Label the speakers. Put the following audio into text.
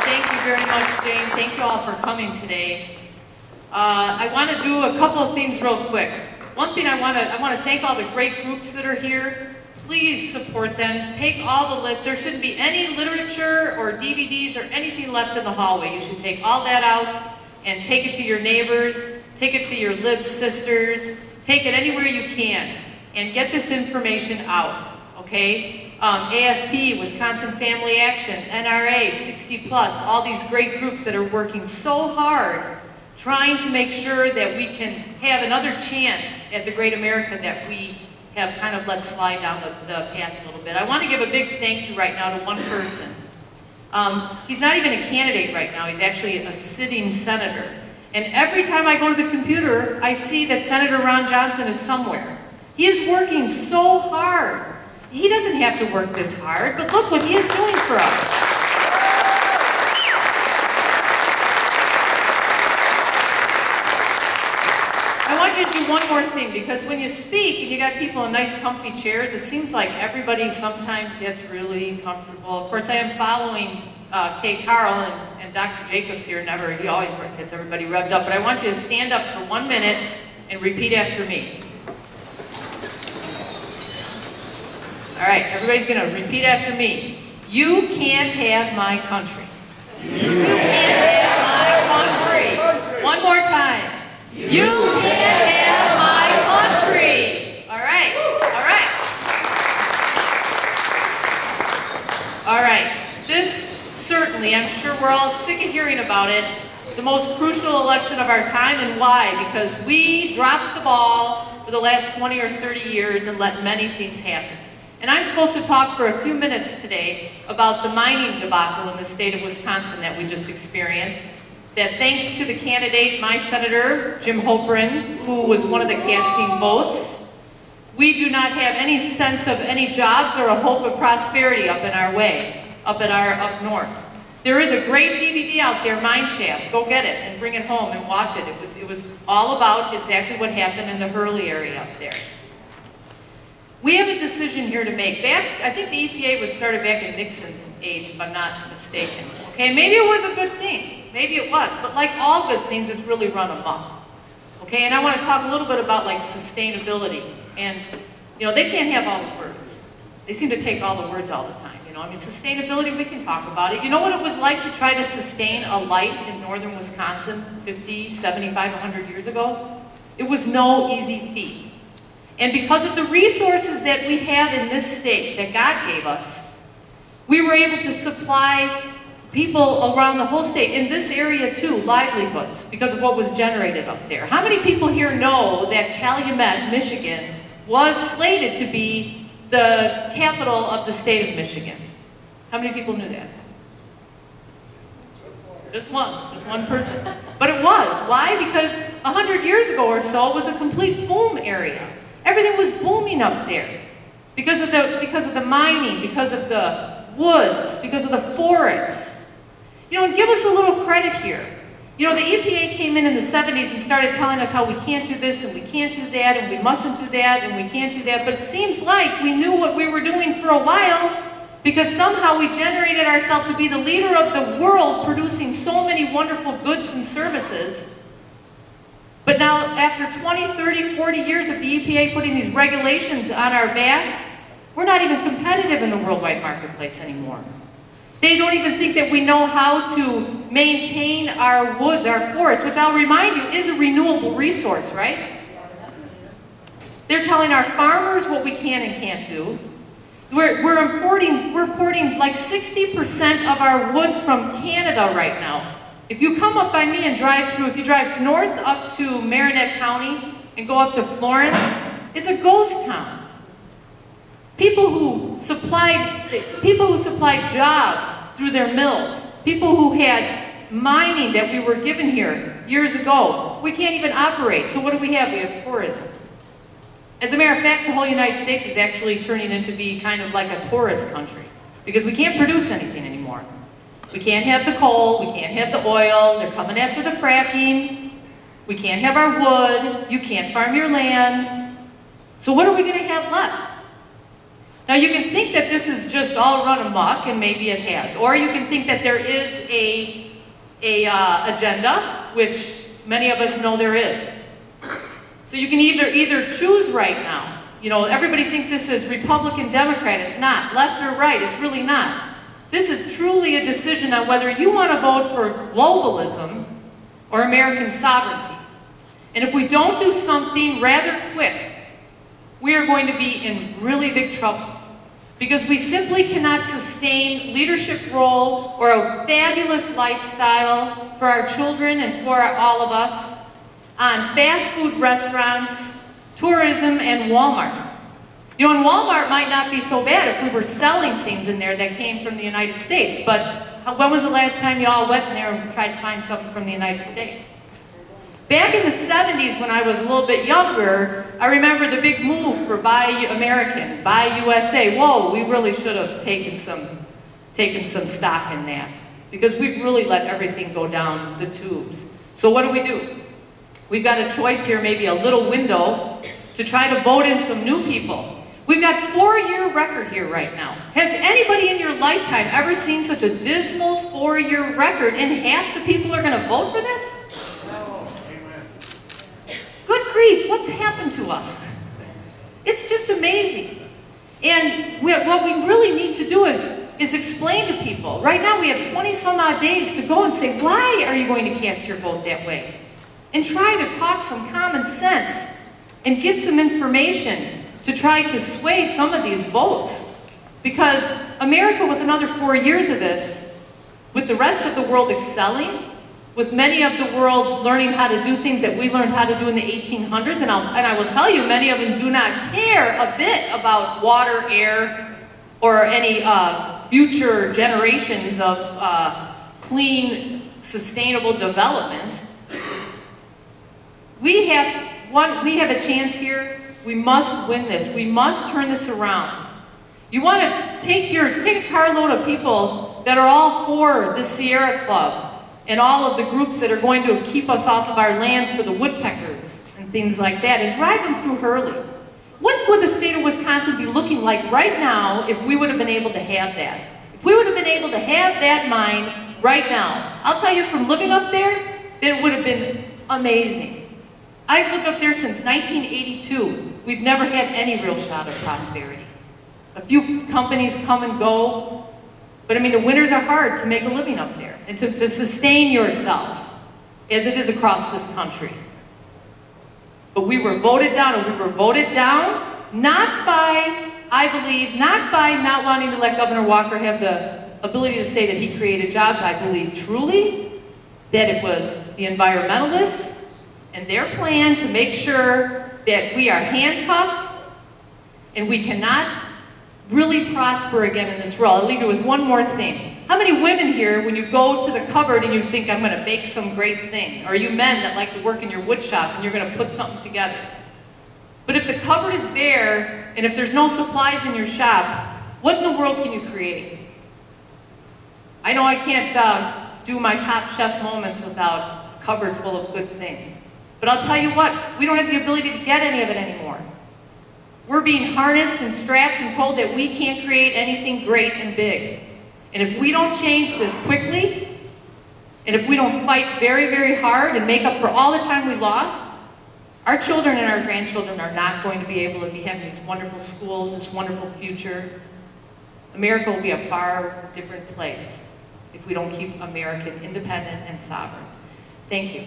Speaker 1: Thank you very much, Jane. Thank you all for coming today. I want to do a couple of things real quick. One thing I want to thank all the great groups that are here. Please support them. Take all the there shouldn't be any literature or DVDs or anything left in the hallway. You should take all that out and take it to your neighbors, take it to your lib sisters, take it anywhere you can, and get this information out. Okay? AFP, Wisconsin Family Action, NRA, 60 Plus, all these great groups that are working so hard trying to make sure that we can have another chance at the great America that we have kind of let slide down the path a little bit. I want to give a big thank you right now to one person. He's not even a candidate right now, he's actually a sitting senator. And every time I go to the computer, I see that Senator Ron Johnson is somewhere. He is working so hard. He doesn't have to work this hard, but look what he is doing for us. I want you to do one more thing, because when you speak and you got people in nice comfy chairs, it seems like everybody sometimes gets really comfortable. Of course, I am following Kay Carl and Dr. Jacobs here, he always gets everybody revved up, but I want you to stand up for 1 minute and repeat after me. All right, everybody's going to repeat after me. You can't have my country. You can't have my country. One more time. You can't have my country. All right, all right. All right, this certainly, I'm sure we're all sick of hearing about it, the most crucial election of our time, and why? Because we dropped the ball for the last 20 or 30 years and let many things happen. And I'm supposed to talk for a few minutes today about the mining debacle in the state of Wisconsin that we just experienced. That thanks to the candidate, my senator, Jim Hoperin, who was one of the casting votes, we do not have any sense of any jobs or a hope of prosperity up in our way, up north. There is a great DVD out there, Mine Shaft. Go get it and bring it home and watch it. It was all about exactly what happened in the Hurley area up there. We have a decision here to make. I think the EPA was started back in Nixon's age, if I'm not mistaken. Okay, maybe it was a good thing. Maybe it was. But like all good things, it's really run amok. Okay, and I want to talk a little bit about like sustainability. And, you know, they can't have all the words. They seem to take all the words all the time. You know, I mean, sustainability, we can talk about it. You know what it was like to try to sustain a life in northern Wisconsin 50, 75, 100 years ago? It was no easy feat. And because of the resources that we have in this state that God gave us, we were able to supply people around the whole state, in this area too, livelihoods, because of what was generated up there. How many people here know that Calumet, Michigan, was slated to be the capital of the state of Michigan? How many people knew that? Just one person. But it was. Why? Because 100 years ago or so, it was a complete boom area. Everything was booming up there because of the mining, because of the woods, because of the forests. You know, and give us a little credit here. You know, the EPA came in the 70s and started telling us how we can't do this and we can't do that and we mustn't do that and we can't do that. But it seems like we knew what we were doing for a while, because somehow we generated ourselves to be the leader of the world, producing so many wonderful goods and services. But now, after 20, 30, 40 years of the EPA putting these regulations on our back, we're not even competitive in the worldwide marketplace anymore. They don't even think that we know how to maintain our woods, our forests, which I'll remind you is a renewable resource, right? They're telling our farmers what we can and can't do. We're importing like 60% of our wood from Canada right now. If you come up by me and drive through, if you drive north up to Marinette County and go up to Florence, it's a ghost town. People who supplied jobs through their mills, people who had mining that we were given here years ago, we can't even operate. So what do? We have tourism. As a matter of fact, the whole United States is actually turning into be kind of like a tourist country, because we can't produce anything anymore. We can't have the coal, we can't have the oil, they're coming after the fracking, we can't have our wood, you can't farm your land. So what are we going to have left? Now you can think that this is just all run amok, and maybe it has. Or you can think that there is a agenda, which many of us know there is. So you can either choose right now. You know, everybody thinks this is Republican, Democrat. It's not. Left or right, it's really not. This is truly a decision on whether you want to vote for globalism or American sovereignty. And if we don't do something rather quick, we are going to be in really big trouble. Because we simply cannot sustain leadership role or a fabulous lifestyle for our children and for all of us on fast food restaurants, tourism, and Walmart. You know, and Walmart might not be so bad if we were selling things in there that came from the United States, but when was the last time you all went in there and tried to find something from the United States? Back in the 70s, when I was a little bit younger, I remember the big move for Buy American, Buy USA. Whoa, we really should have taken some stock in that, because we've really let everything go down the tubes. So what do? We've got a choice here, maybe a little window, to try to vote in some new people. We've got a 4-year record here right now. Has anybody in your lifetime ever seen such a dismal 4-year record, and half the people are going to vote for this? Good grief, what's happened to us? It's just amazing. And what we really need to do is explain to people. Right now we have 20 some odd days to go and say, why are you going to cast your vote that way? And try to talk some common sense and give some information to try to sway some of these votes. Because America, with another 4 years of this, with the rest of the world excelling, with many of the world learning how to do things that we learned how to do in the 1800s, and I will tell you, many of them do not care a bit about water, air, or any future generations of clean, sustainable development. We have a chance here. We must win this. We must turn this around. You want to take a carload of people that are all for the Sierra Club, and all of the groups that are going to keep us off of our lands for the woodpeckers and things like that, and drive them through Hurley. What would the state of Wisconsin be looking like right now if we would have been able to have that? If we would have been able to have that mind right now, I'll tell you from living up there, that it would have been amazing. I've lived up there since 1982. We've never had any real shot of prosperity. A few companies come and go, but I mean, the winters are hard to make a living up there and to sustain yourself, as it is across this country. But we were voted down, and we were voted down not by, I believe, not by not wanting to let Governor Walker have the ability to say that he created jobs. I believe truly that it was the environmentalists and their plan to make sure that we are handcuffed and we cannot really prosper again in this world. I'll leave you with one more thing. How many women here, when you go to the cupboard and you think, I'm going to bake some great thing? Or you men that like to work in your wood shop and you're going to put something together? But if the cupboard is bare and if there's no supplies in your shop, what in the world can you create? I know I can't do my Top Chef moments without a cupboard full of good things. But I'll tell you what, we don't have the ability to get any of it anymore. We're being harnessed and strapped and told that we can't create anything great and big. And if we don't change this quickly, and if we don't fight very, very hard and make up for all the time we lost, our children and our grandchildren are not going to be able to be having these wonderful schools, this wonderful future. America will be a far different place if we don't keep American independent and sovereign. Thank you.